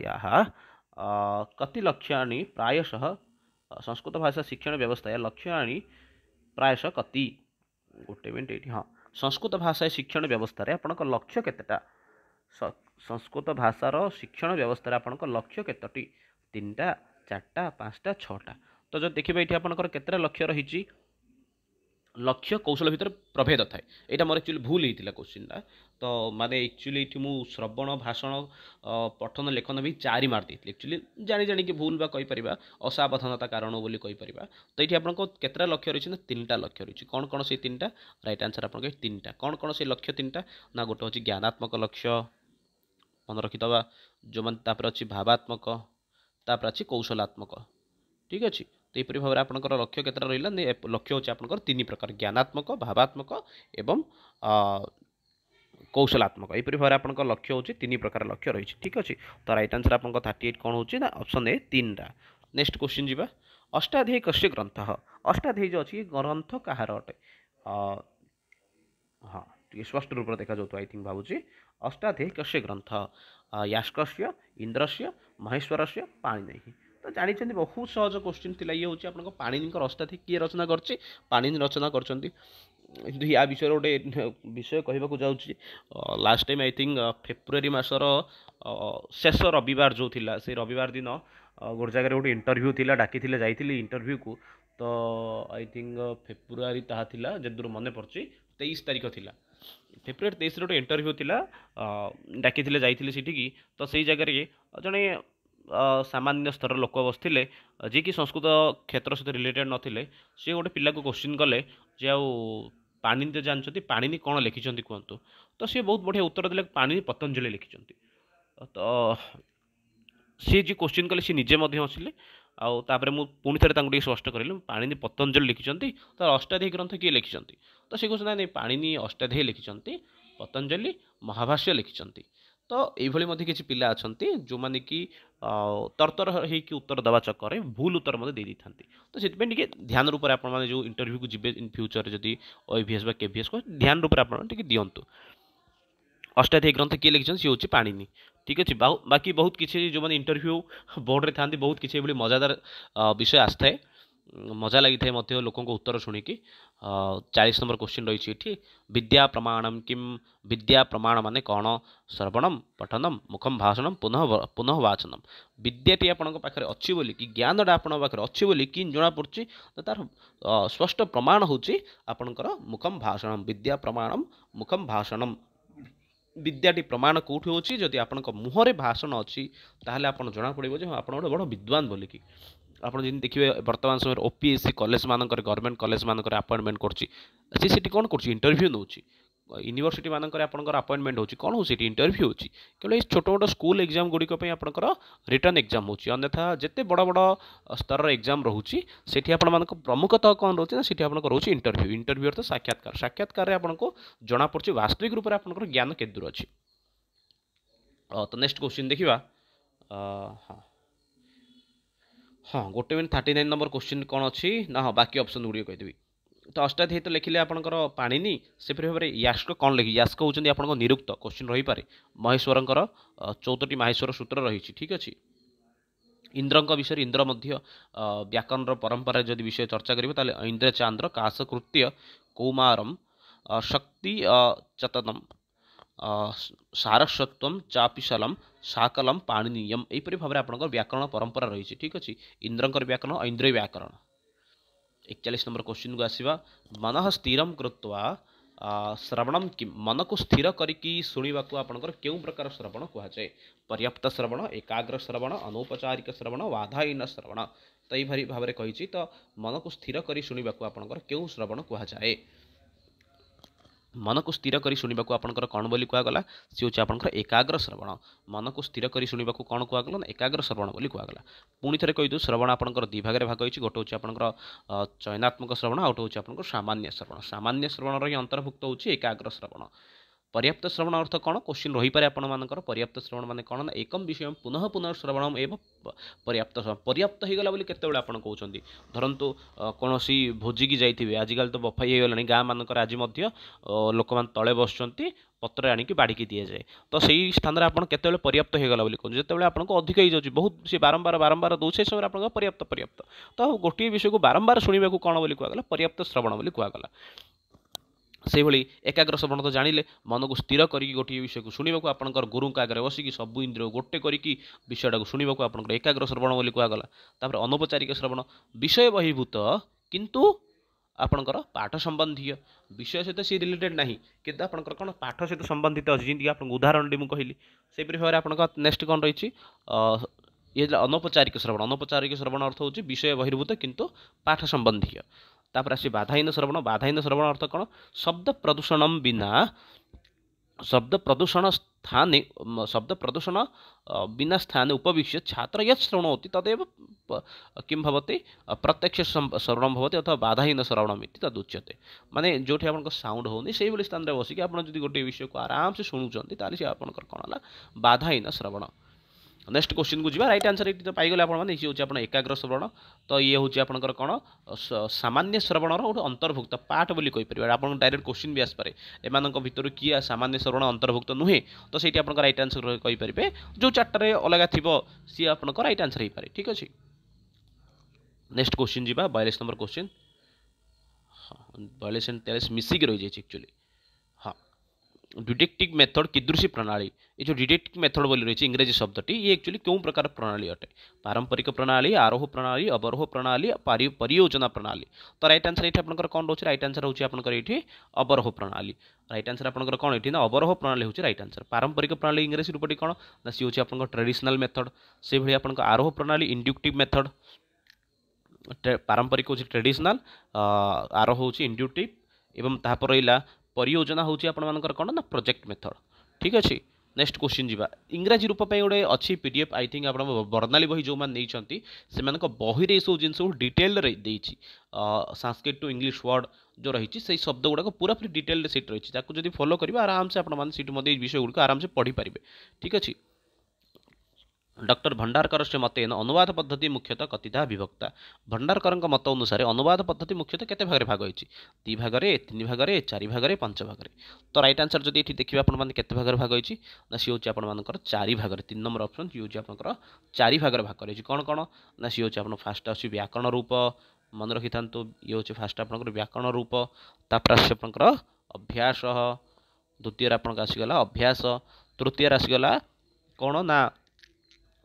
S1: कति लक्ष्याणि प्रायशः संस्कृत भाषा शिक्षण व्यवस्था लक्ष्याणि प्रायशः कति गोटे मिनट ये हाँ संस्कृत भाषा शिक्षण व्यवस्था आपंकर लक्ष्य केतेटा संस्कृत भाषार शिक्षण व्यवस्था आपंकर लक्ष्य केतोटी 3टा 4टा 5टा 6टा तो जो देखिए ये आपंकर केतेटा लक्ष्य रही लक्ष्य कौशल भितर प्रभेद थाए यहाँ मोर एक्चुअली भूल होता क्वेश्चनटा तो माने एक्चुअली ये मुझे श्रवण भाषण पठन लेखन भी 4 मार्क देती एक्चुअली जानी जानी कि भूल बा कहीपर असावधानता कारण बोली कहीपर तो ये आपको केतटा लक्ष्य रही ना 3टा लक्ष्य रही कौन कौन से 3टा राइट आंसर आप 3टा कौन कौन से लक्ष्य 3टा ना गोटे हूँ ज्ञानात्मक लक्ष्य मन रखीदबा जो मैंने अच्छी भावात्मक तापर अच्छी कौशलात्मक ठीक अच्छे तो यहपरि भाव में आपंकर लक्ष्य केतटा रहा लक्ष्य हूँ आपंकर 3 प्रकार ज्ञानात्मक भावात्मक एवं कौशलात्मक यहपरि भाव में आपंकर लक्ष्य हूँ 3 प्रकार लक्ष्य रही ठीक अच्छे तो राइट आंसर आप 38 कौन हो ऑप्शन ए 3टा नेक्स्ट क्वेश्चन जी अष्टाध्यायी कस्य ग्रंथ अष्टाध्यायी जो अच्छी ग्रंथ कहार अटे हाँ स्पष्ट रूप से देखा जाऊ आई थिंक भावुँ अष्टाध्यायी कस्य ग्रंथ यास्कस्य इंद्रस्य महेश्वरस्य पाणिनि तो जानते बहुत सहज क्वेश्चन थी ये हूँ आप पाणिनि अष्टाध्यायी किए रचना करছে पाणिनि रचना करछंती या विषय गोटे विषय कहवाक जाऊँगी last time I think February मासर शेष रविवार जो थिला से रविवार दिन गोटे जगह गोटे इंटरव्यू थिला डाकी जाइली इंटरव्यू को तो आई थिंक फेब्रुआरी ताहा थिला जदूर मन पड़े 23 तारीख थिला फेब्रुआरी 23 गोटे इंटरव्यू थिला डाकी जाइली सेठी तो से जगह जड़े सामान्य स्तर लोक बसते जी कि संस्कृत क्षेत्र सहित रिलेटेड नथिले सी गोटे पिला को क्वेश्चन कले जे आउ पाणिनि तो जानते पाणिनि कौन लिखिं कहतु तो सी बहुत बढ़िया उत्तर देले पाणिनि पतंजलि लिखिं तो सी जी क्वेश्चन कले सी निजे हसिले आउ तापर मु पुणी थे स्पष्ट करी पाणिनि पतंजलि लिखिं तो अष्टाध्यायी ग्रंथ किए लिखिं तो सी कहते नहीं पाणिनि अष्टाध्यायी लिखिं पतंजलि महाभाष्य लिखिं तो ये किसी पिला अच्छा जो मैंने कि तरतर होकर उत्तर दवा चक्कर भूल उत्तर मत दे था तो से ध्यान रूप आप जो इंटरव्यू को जी इन फ्यूचर जदि OAVS KVS को ध्यान रूप आप दिंतु अष्टाध्यायी ग्रंथ किए लिखिं सी हूँ पाणिनि ठीक अच्छे बाकी बहुत किसी जो मैंने इंटरव्यू बोर्ड में था बहुत किसी मजादार विषय आसता है मजा लगी था लोक उत्तर शुणिकी 40 नंबर क्वेश्चन रही है विद्या प्रमाणम किम विद्या प्रमाण माने कौन श्रवणम पठनम मुखम भाषणम पुनः पुनः वाचनम विद्याटी आपण पाखे अच्छी बोली कि ज्ञानटा आपण पाखे अच्छी बोली कि जना पड़ी तो तार स्पष्ट प्रमाण होची आपणकर मुखम भाषणम विद्या प्रमाणम मुखम भाषणम विद्याटी प्रमाण कौटी होची जदि आपण मुहरे भाषण अच्छी ताहले आपण जना पड़ो जो आप बड़ विद्वान बोलिकी आप देखिए वर्तमान समय OPSC कॉलेज मानक गवर्नमेंट कॉलेज मानक अपॉइंटमेंट करसी कौन कर इंटरव्यू नौ यूनिवर्सिटी मानक आपंकर अपॉइंटमेंट होची कौन हो इंटरव्यू होची केवल छोट छोट स्कूल एग्जाम गुड़िक आपंकर रिटर्न एग्जाम होची अन्यथा जिते बड़ बड़ स्तर एग्जाम रोचे से प्रमुखतः कौन रोचे ना आपंकर रोचे इंटरव्यू इंटरव्यू अर्थ साक्षात्कार साक्षात्कार आपको जना पड़ी वास्तविक रूप से आपंकर ज्ञान के दूर अच्छी तो नेक्स्ट क्वेश्चन देखा हाँ हाँ 1:39 नंबर क्वेश्चन कौन अच्छी ना हाँ बाकी ऑप्शन गुड़िक कहीदेवी तो अष्टाध्यायी तो लिखिले आपंकर पाणिनि से भाव में यास्क कौन लिखी यास्क होती आप निरुक्त क्वेश्चन रही पारे महेश्वरंकर 14टी माहेश्वर सूत्र रही ठीक अच्छे इंद्रक विषय इंद्र व्याकरण परंपरा जदि विषय चर्चा करेंगे इंद्र चांद्र काशकृत्य कौमारम शक्ति चतनम सारस्वत्वम चापिशलम साकलम पाणिनीयम यहीपरि भाव में आपंकर व्याकरण परंपरा रही ठीक अच्छे इंद्रकर व्याकरण ऐन्द्रिय व्याकरण 41 नंबर क्वेश्चन को आसवा मन स्थिर कृत्वा श्रवणम कि मन को स्थिर करी शुणा को आपंकर क्यों प्रकार श्रवण कहुए पर्याप्त श्रवण एकाग्र श्रवण अनौपचारिक श्रवण बाधाहीन श्रवण तो ये भाव में कही तो मन को स्थिर कर शुणा को आपंकर क्यों श्रवण कहुए मन को स्थिर कर शुणा को आपंकर कौन बोली कहगला सी हूँ आपंकर एकाग्र श्रवण मन को स्थिर कर शुणा को कौन कहगला ना एकाग्र श्रवण बोली कहगला पुणी थे कही श्रवण आपंकर दि भाग में भाग होती गोटे हूँ आपंकर चयनात्मक श्रवण आउट हूँ आपंकर सामान्य श्रवण सामान्य श्रवण ही अंतर्भुक्त होची एकाग्र श्रवण पर्याप्त श्रवण अर्थ कौन क्वेश्चन रही पारे आपंकर पर्याप्त श्रवण माने कौन ना एकम विषय पुनः पुनः श्रवण एवं पर्याप्त पर्याप्त होगा बोली केतबेले आप कहते धरतु कौन भोजी की जाइए आजिकल तो बफाई हो गला गाँ मानकर आज लोक मैंने तले बस पत्र आणिकी बाड़िकी दि जाए तो सही स्थान में आपड़ केतबेले पर्याप्त होगा बोली कहते जितेबाला आपको अधिक हो जाए बहुत सी बारंबार बारंबार दो से समय आप पर्याप्त पर्याप्त तो गोटे विषय को बारंबार शुणा को कौन बोली कहगला पर्याप्त श्रवण बोली कहगला से भली एकाग्र श्रवण तो जानिले मन को स्थिर करके गोटे विषय को शुणा को आपंकर गुरु आगे बसिकी सब इंद्रिय गोटे करके विषयटा को शुणा को आपंकर एकाग्र श्रवण बोली कहगला तापर अनौपचारिक श्रवण विषय बहिर्भूत किंतु आपंकर पाठ संबंधी विषय सहित सी रिलेटेड ना कि आपंकर कौन पाठ सहित संबंधित अच्छी जमीक आप उदाहरण टी मुझे कहली से भाव में आप नेक्स्ट कौन रही ये अनौपचारिक श्रवण अर्थ हो विषय बहिर्भूत किंतु पाठ संबंधी तापर आसी बाधाहीन श्रवण अर्थ कौन शब्द प्रदूषण बिना शब्द प्रदूषण बिना स्थान उपविश्य छात्र यत् श्रवण होती तदेव किं भवति प्रत्यक्ष श्रवण भवति अथवा बाधाहीन श्रवण तदुच्यते माने जो आप साउंड होनी से भाई स्थान में बसिक आप गोटे विषय को आराम से शुणुंट ताली से आपंकर कौन है बाधाहीन श्रवण नेक्स्ट क्वेश्चन को जीवा राइट आंसर ये पाइगले आपने ये हूँ एकाग्र श्रवण तो ये हूँ आपंकर कौन सामान्य श्रवणर गोटे अंतर्भुक्त पार्ट बोली कहीपर आप डायरेक्ट क्वेश्चन भी आसपे एम भर किए सामान्य श्रवण अंतर्भुक्त नुहे तो सही आप राइट आंसर कहीपर जो चार्टर अलग थी सी आप राइट आंसर हो पारे ठीक अच्छे नेक्स्ट क्वेश्चन जीवा 42 नंबर क्वेश्चन हाँ 42 और 43 मिसिक रही जाए एक्चुअली हाँ डिटेक्टिव मेथड कीदृशी प्रणाली ये जो डिटेक्टिव मेथड बोली रही है इंग्रेजी शब्दटी ये एक्चुअली क्यों प्रकार प्रणाली अटे पारंपरिक प्रणाली आरोह प्रणाली अवरोह प्रणाली परियोजना प्रणाली तो राइट आंसर ये आपंकर कौन रोचे राइट आंसर होची आपंकर ये अवरोह प्रणाली राइट आंसर आपंकर कौन ये ना अवरोह प्रणाली होची राइट आंसर पारंपरिक प्रणाली इंग्रेजी रूपटी कौन ना सी होची आपंकर ट्रेडिशनल मेथड से भाई आपंकर आरोह प्रणाली इंड्यूक्टिव मेथड पारंपरिक हूँ ट्रेडिशनल आरोह हूँ इंड्यूक्टिव एवं तापर रहा परियोजना हूँ आपंकर कौन ना प्रोजेक्ट मेथड ठीक अच्छे नेक्स्ट क्वेश्चन जीवा इंग्राजी रूप पे गोटे अच्छी पीडीएफ आई थिंक आप बर्णाली बही जो मैंने से बही रे सब जिन डिटेल देती संस्कृत टू इंग्लिश वर्ड जो रही से शब्द गुड़ाक पूरा पूरी डिटेल सीट रही जब फॉलो करेंगे आराम से आपड़ी विषय गुड़िक आराम से पढ़ी पारे ठीक अच्छे डॉक्टर भंडारकर से मतेन अनुवाद पद्धति मुख्यतः कतिधा विभक्ता भंडारकर मत अनुसार अनुवाद पद्धति मुख्यतः केते भाग भाग होती दि भागे तीन भागे चारि भागे पांच भागे तो राइट आंसर जब ये देखिए आपते भाग भाग होती ना सी हूँ आपर चारि भाग तीन नंबर ऑप्शन सी हूँ आप चारि भाग भाग कर कौन कौन ना सी हूँ आप फास्ट आस व्याकरण रूप मन रखी था ये हूँ फास्ट आप व्याकरण रूप तापर आपर अभ्यास द्वितीय आपको आसीगला अभ्यास तृतीय आसीगला कौन ना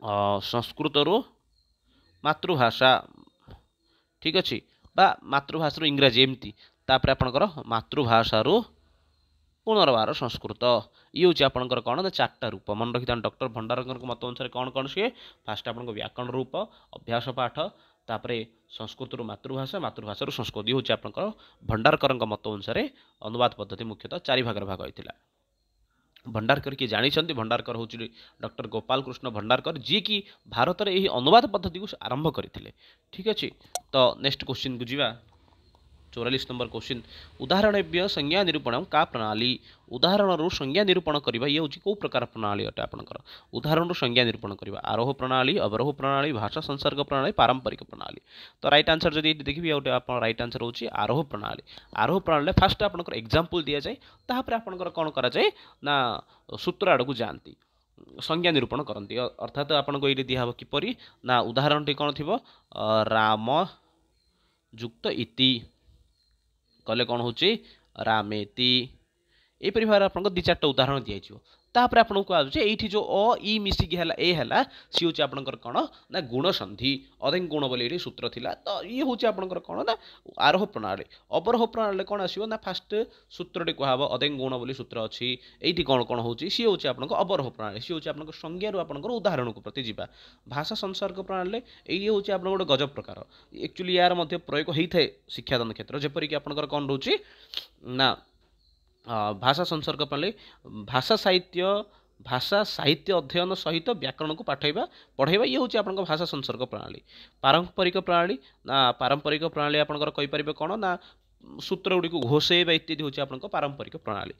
S1: संस्कृत रु मातृभाषा ठीक अच्छे बा मातृभाषा इंग्राजी एमती तापर आपणकर मातृभाषा पुनर्वार संस्कृत ये हूँ आपंकर कौन ना चार्टा रूप मन रखी था डॉक्टर भंडारकर मत अनुसार कौन कौन सी फास्ट आप व्याकरण रूप अभ्यास पाठ तापर संस्कृत रु मातृभाषा मातृभाषा रु संस्कृत ये हूँ आपंकर भंडारकर मत अनुसार अनुवाद पद्धति मुख्यतः चारि भाग भाग होता भंडारकर किए जानते भंडारकर हूँ डॉक्टर गोपाल कृष्ण भंडारकर जी की भारत में यही अनुवाद पद्धति को आरंभ करते ठीक अच्छे तो नेक्स्ट क्वेश्चन को जीवा 44 नंबर क्वेश्चन उदाहरणेभ्य संज्ञा निरूपण का प्रणाली उदाहरण संज्ञा निरूपण करवा ये हूँ कौ प्रकार प्रणाली अटे आपंकर उदाहरण संज्ञा निरूपण करवा आरोह प्रणाली अवरोह प्रणाली भाषा संसर्ग प्रणाली पारंपरिक प्रणाली तो राइट आंसर जब देखिए गोटे आप राइट आंसर हूँ आरोह प्रणाली फास्ट आपंकर एग्जांपल दि जाए तापर आपंकर कौन कराए ना सूत्र आड़ को जाती संज्ञा निरूपण करती अर्थात आपको ये दिहब किपरि ना उदाहरण टी कौन थी राम युक्त इति कले कौन हो रामेति यहपरि भाव आपको दि चार उदाहरण दिखाई तापर आपको कहुचे ये जो अ इ मिसिकी ए है सी हूँ आपंकर कौन ना गुण संधि अधें गुण बोली सूत्र थिला तो ये हूँ आपंकर कौन ना आरोह प्रणाली अवरोह प्रणाली कौन आसो ना फास्ट सूत्रटी कहब अधें गुण बोली सूत्र अच्छी ये कौन कौन हो सी हूँ आपको अवरोह प्रणाली सी हूँ आप संज्ञा आपंकर उदाहरण को प्रति जावा भाषा संसर्ग प्रणाली ये हूँ आप गोटे गजब प्रकार एक्चुअली यार प्रयोग होता है शिक्षादान क्षेत्र जेपरिक आपंकर कौन रोचे ना भाषा संसर्ग प्रणाली भाषा साहित्य अध्ययन सहित व्याकरण को पढ़ाइबा ये हूँ आप भाषा संसर्ग प्रणाली पारंपरिक प्रणाली ना पारंपरिक प्रणाली आपंकर कहींपर कौन ना सूत्र गुड़ी को घोषेबा इत्यादि हूँ आप पारंपरिक प्रणाली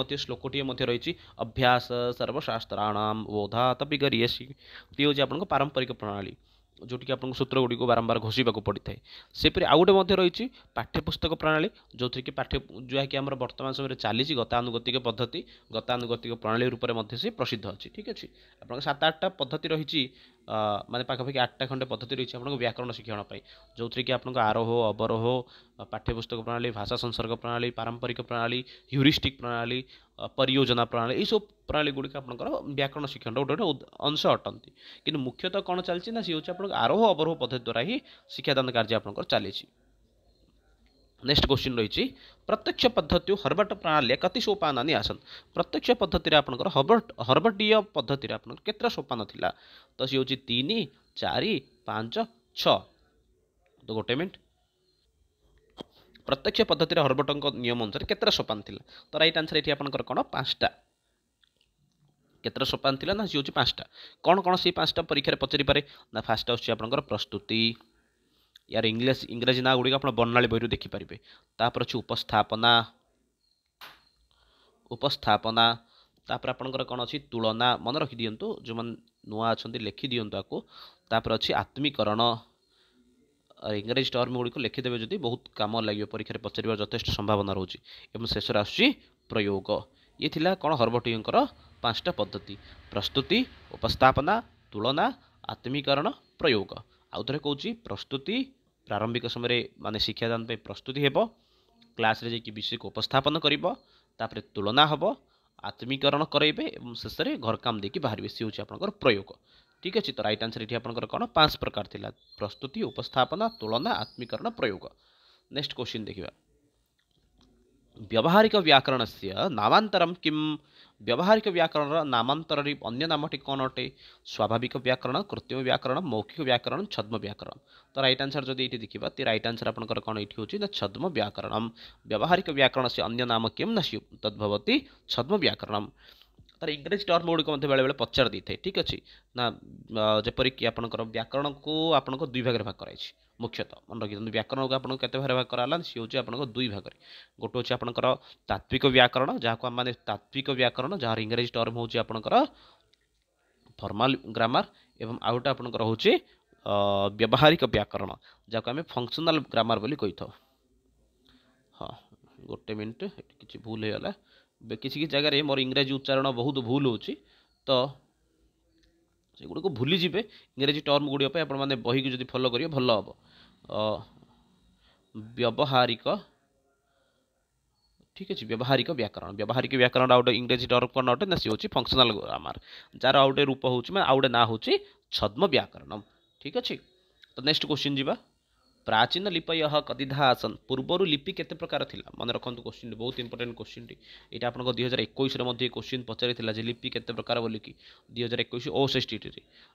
S1: से श्लोकटे रही अभ्यास सर्वशास्त्राणाम बोधा तपिगरीयसी ये हूँ आप पारंपरिक प्रणाली जोटि आप सूत्र गुड़ी को बारंबार घोषा पड़ता है सेपरी आउ गोटे रही पाठ्यपुस्तक प्रणाली जो थी कि जहाँकि आम बर्तमान समय चली गतानुगतिक पद्धति गतानुगतिक प्रणाली रूप में से प्रसिद्ध अच्छी ठीक अच्छे आप 7-8टा पद्धति रही माने पाखापाखि 8टा खंडे पद्धति रही है व्याकरण शिक्षण जो थी कि आपको आरोह अवरोह पाठ्यपुस्तक प्रणाली भाषा संसर्ग प्रणाली पारंपरिक प्रणाली ह्यूरिस्टिक प्रणाली परियोजना प्रणाली ये सब प्रणाली गुड़िक आपंकर व्याकरण शिक्षण गोटे गोटे अंश अटंती कि मुख्यतः कौन चलती ना सी हूँ आप आरोह अवरोह पद्धति द्वारा ही शिक्षादान कार्य आपंकर चली नेक्स्ट क्वेश्चन रही प्रत्यक्ष पद्धति हर्बट प्रणाली कति सोपानी आसन प्रत्यक्ष पद्धति आपंकर हर्बटीय पद्धति केतटा सोपान थिला तो सी हूँ 3 4 5 6 तो गोटे मिनट प्रत्यक्ष पद्धति हर्बट नियम अनुसार केतटा सोपान थिला तो राइट आंसर ये आपंकर कौन 5टा केतटा सोपान थिला ना सी हूँ 5टा कौन कौन से 5टा परीक्षा पचारि पारे ना फास्ट आसपर प्रस्तुति यार इंग्राजी ना गुड़िक आप बर्णाली बही देखिपारे तापर अच्छे उपस्थापना तापर आपंकर कौन अच्छी तुलना मन रखी दिंतु जो मैंने नुआ अच्छा लिखि दिंतु आपको तापर अच्छी आत्मीकरण इंग्राजी टर्म गुड़िक लिखिदेवे जदि बहुत कम लगे परीक्षा पचार यथेष संभावना रोचे और शेष आसूँ प्रयोग ये थिला कौन हर्बटीयंकर 5टा पद्धति प्रस्तुति उपस्थापना तुलना आत्मीकरण प्रयोग आउ थे कौच प्रस्तुति प्रारंभिक समय माने शिक्षादान प्रस्तुति हेब क्लास रे जाकि विषय को उपस्थापन कर तुलना हम आत्मीकरण करेंगे और शेष में घर काम देखिए बाहर सी हूँ आपंकर प्रयोग ठीक अच्छे तो राइट आंसर ये आपंकर कौन 5 प्रकार थिला प्रस्तुति उपस्थापना तुलना आत्मीकरण प्रयोग नेक्स्ट क्वेश्चन देखिए व्यावहारिक व्याकरण से नामांतरम किम व्यावहारिक व्याकरण नामांतर अन्य नामटी कौन अटे स्वाभाविक व्याकरण कृत्रिम व्याकरण मौखिक व्याकरण छद्म व्याकरण तो राइट आंसर जब ये देखा तो राइट आंसर आपंकर कौन ये हूँ ना छद्म व्याकरण व्यावहारिक व्याकरण से अन्य नाम किम न तद्भवती छद्म व्याकरण तार इंग्रेजी टर्म गुड़िक बेले बेले पचार दी थाए ठीक अच्छे ना जेपरिक आपंकर व्याकरण को आपन दुई भाग भाग कराई मुख्यतः मन रखी व्याकरण को आपको केते भाग भाग कराला सी हूँ आप दुई भाग गोटे हूँ आपंकर तात्विक व्याकरण जहाँ को आम तात्विक व्याकरण जहाँ इंग्रेजी टर्म हूँ आपंकर फॉर्मल ग्रामर एवं आउ गोटे आपंकर हूँ व्यावहारिक व्याकरण जहाँ को आम फंक्शनल ग्रामर बोली कही था। हाँ गोटे मिनट किसी भूल हो गला किसी जगह मोर इंग्रेजी उच्चारण बहुत भूल हो तो से गुड़ को भूली जी इंग्रेजी टर्म गुड़िक आपने बही को फॉलो करेंगे भल हम व्यावहारिक ठीक अच्छे व्यावहारिक व्याकरण आउटे इंग्रेजी टर्म कौन अटे ना सी हूँ फंक्शनल ग्रामर जार आउटे रूप हूँ आउटे ना हूँ छद्म व्याकरण ठीक अच्छे। तो नेक्स्ट क्वेश्चन जी प्राचीन लिपय कतिधा आसन पूर्वर लिपि केते प्रकार थिला मन रखु क्वेश्चन बहुत इंपोर्टेंट क्वेश्चन टी ये आपको 2021 क्वेश्चन पचारि लिपि केते प्रकार बोलिकी 2021 OSST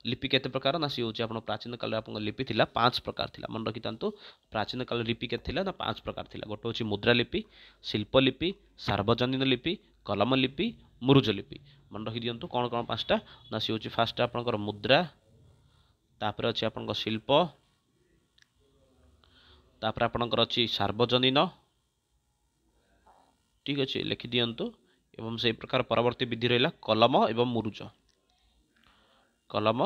S1: लिपि केते प्रकार ना सी हूँ आप प्राचीन काल आप लिपि थिला 5 प्रकार थिला मन रखी था प्राचीन काल लिपि केते थिला ना 5 प्रकार थिला गोटे हूँ मुद्रा लिपि शिल्पलिपि सार्वजनीन लिपि कलम लिपि मुरुज लिपि मन रखी दिंतु कौन कौन 5टा ना सी हूँ फास्ट आपंकर मुद्रा तापर अच्छे आपंकर शिल्प तापर आपणकर अच्छी सार्वजनीन ठीक अच्छे लिखि दिंतु एवं से प्रकार परवर्ती विधि रहा कलम एवं मुरुज कलम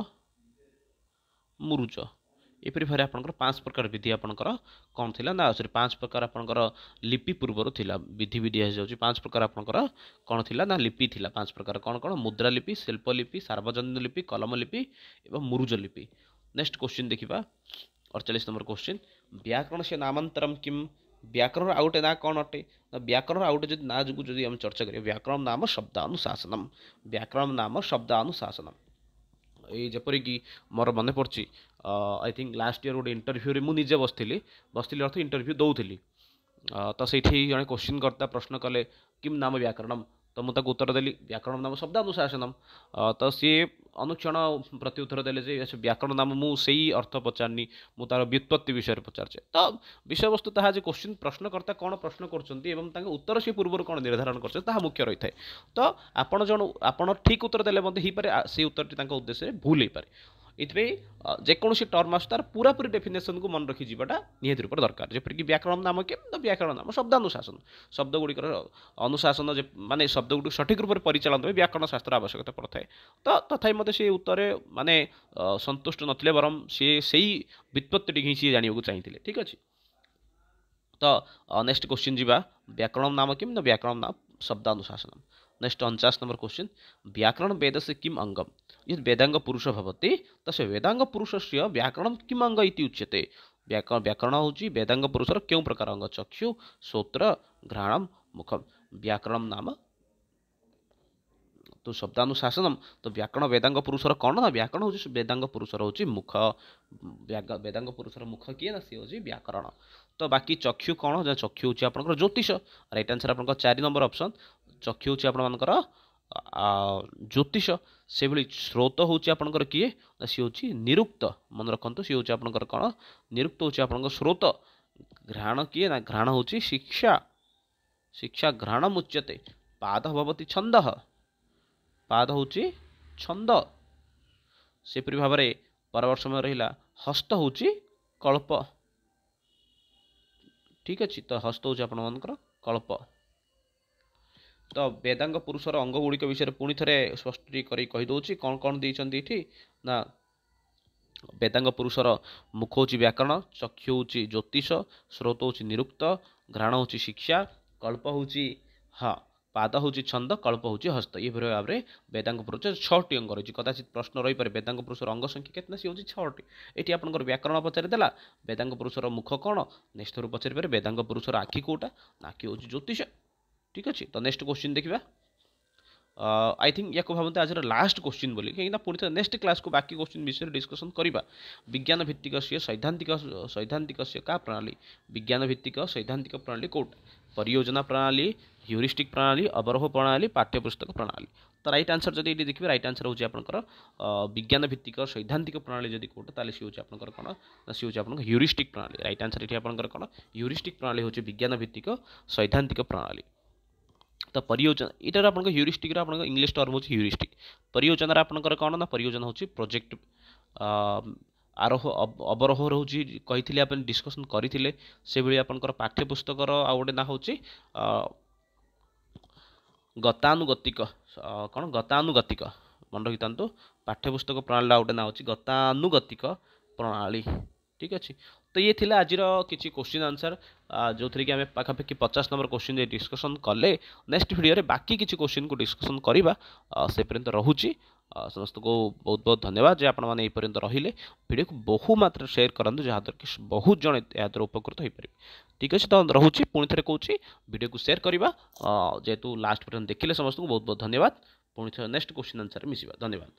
S1: मुरुज एपरी भाई आपंकर 5 प्रकार विधि आपंकर कौन थिला ना सॉरी 5 प्रकार आपंकर लिपि पूर्वर थिला विधि भी दिया जाउची 5 प्रकार आपंकर कौन थिला ना लिपि थिला 5 प्रकार कौन कौन मुद्रा लिपि शिल्पलिपि सार्वजनीन लिपि कलम लिपि एवं मुरुज लिपि। नेक्स्ट क्वेश्चन देखिबा 48 नंबर क्वेश्चन व्याकरण से नामांतरम किम व्याकरण आउटे ना कौन अटे व्याकरण आउटे जदि ना जो जदि हम चर्चा करिए व्याकरण नाम शब्दानुशासनम व्याकरण नाम शब्दानुशासनम ये जपरिक मोर मन पड़ी आई थिंक लास्ट ईयर गोटे इंटरव्यू मुझे निजे बसती अर्थ इंटरव्यू दौली तो से जड़े क्वेश्चन करता प्रश्न कले किम नाम व्याकरणम तो मुझे उत्तर देली व्याकरण नाम शब्दानुशासनम तो सी अनुक्षण प्रत्युत्तर देले व्याकरण नाम मुझे अर्थ पचारनी मु तार व्युत्पत्ति विषय पचारे तो विषय वस्तु ताहा जे क्वेश्चन प्रश्नकर्ता कौन प्रश्न कर उत्तर से पूर्व कौन निर्धारण कर मुख्य रही है तो आपड़ जन आप ठीक उत्तर देले ही पारे से उत्तर उद्देश्य भूल हो पारे इतने जेकोसी टर्म आस तार पूरा पूरी डेफिनेशन को मन रखी जावाटा निहत रूप दरकार जेपरिक व्याकरण नाम के व्याकरण नाम शब्दानुशासन शब्द गुड़िकर अनुशासन माने शब्द गुड़ सठिक रूप से परिचालन में व्याकरण शास्त्र आवश्यकता पड़ता है तो तथा मत से उत्तर माने संतुष्ट नथिले बरम से व्युत्पत्ति ही सी जाना चाहिए ठीक अच्छे। तो नेक्स्ट क्वेश्चन जी व्याकरण नाम किम ना व्याकरण नाम शब्दानुशासन। नेक्स्ट 49 नंबर क्वेश्चन व्याकरण वेद से किम अंगम यदि वेदांग पुरुष भवति तस्य वेदांग पुरुषस्य व्याकरण किम अंग इति उच्यते व्याकरण हूँ वेदांग पुरुषर क्यों प्रकार अंग चक्षु श्रोत्र घ्राणम मुखम व्याकरण नाम तो शब्दानुशासनम तो व्याकरण वेदांग पुरुषर कौन ना व्याकरण हूँ वेदांग पुरुषर हूँ मुख वेदांग पुरुषर मुख किए ना सी हूँ व्याकरण। तो बाकी चक्षु कौन जहाँ चक्षु हूँ आपंकर ज्योतिष राइट आंसर आप 4 नंबर ऑप्शन चक्षु हूँ आपंकर ज्योतिष से भाई स्रोत हूँ आपंकर किए सी हूँ निरुक्त मन रखु सी हूँ आपंकर कौन निरुक्त हूँ आपंकर स्रोत घ्राण किए ना घ्राण हूँ शिक्षा शिक्षा घ्राण मुच्यते पाद भवति छंद पाद हूँ छंद सेपरी भाव में परवर्त समय रहा हस्त हूँ कल्प ठीक अच्छे। तो हस्त हूँ आपर कल्प। तो वेदांग पुरुषर अंग गुड़िक विषय पुणी थे स्पष्ट कहीदे कौन कौन देती ना वेदांग पुरुषर मुख हूँ व्याकरण चक्षु हूँ ज्योतिष स्रोत हूँ निरुक्त घ्राण हूँ शिक्षा कल्प हूँ हाँ पाद हूँ छंद कल्प हूँ हस्त ये भाव में वेदांग पुरुष 6टी अंग रही कदाचित प्रश्न रही पारे वेदांग पुरुषर अंग संख्या कितना सी हूँ 6टी ये आपंकर व्याकरण पचारिदेला वेदांग पुरुषर मुख कौन नेक्स्ट थर पचारि पारे वेदांग पुरुषर आखि कौटा आखि हूँ ज्योतिष ठीक अच्छे। तो नेक्स्ट क्वेश्चन देखा आई थिंक या भावते आज लास्ट क्वेश्चन बोली कहीं पुणी थे नेक्स्ट क्लास को बाकी क्वेश्चन विषय डिस्कसन करवा विज्ञान भित्तिक सैद्धांतिक सैद्धांतिक का प्रणाली विज्ञान भित्तिक सैद्धांतिक प्रणाली कौटा परियोजना प्रणाली ह्यूरिस्टिक प्रणाली अवरोह प्रणाली पाठ्यपुस्तक प्रणाली। तो राइट आंसर जब ये देखिए राइट आंसर हूँ आपंकर विज्ञान भित्तिक सैद्धांतिक प्रणाली जब कौटा ताले सी हूँ आपंकर कौन सी हूँ आप ह्यूरिस्टिक प्रणाली राइट आंसर ये आपंकर कौन ह्यूरिस्टिक प्रणाली हूँ विज्ञान भित्तिक सैद्धांतिक प्रणाली। तो परियोजना इटार आपन ह्यूरिस्टिक आपन इंग्लिश टर्म होची ह्यूरिस्टिक परियोजना आपनकर कौन ना परियोजना होची प्रोजेक्ट आरोह अवरोह रोची कही आप डिस्कसन करते से भाई आपनकर पाठ्यपुस्तकर आ गोटे ना होची गतानुगतिक कौन गतानुगतिक मन रखिता पाठ्यपुस्तक प्रणाली गोटे ना होची गतानुगतिक प्रणाली ठीक अच्छे। तो ये थिला आज किसी क्वेश्चन आंसर जो थी कि आम पाखापाखि 50 नंबर क्वेश्चन डिस्कसन कले नेक्स्ट वीडियो रे बाकी किसी क्वेश्चन को डिस्कसन करवा से पर्यंत रोची समस्त को बहुत बहुत धन्यवाद जे आपण मैंने पर्यंत रहिले वीडियो को बहु मात्रा शेयर करूँ जहाँद्वारा कि बहुत जन याद्वारा उपकृत हो पारे ठीक अच्छे। तो रोची पुणी थे कौन वीडियो को शेयर करवा जेहेतु लास्ट पर्यंत देखिले समस्त को बहुत बहुत धन्यवाद पुणी थे नेक्स्ट क्वेश्चन आंसर मिसिबा धन्यवाद।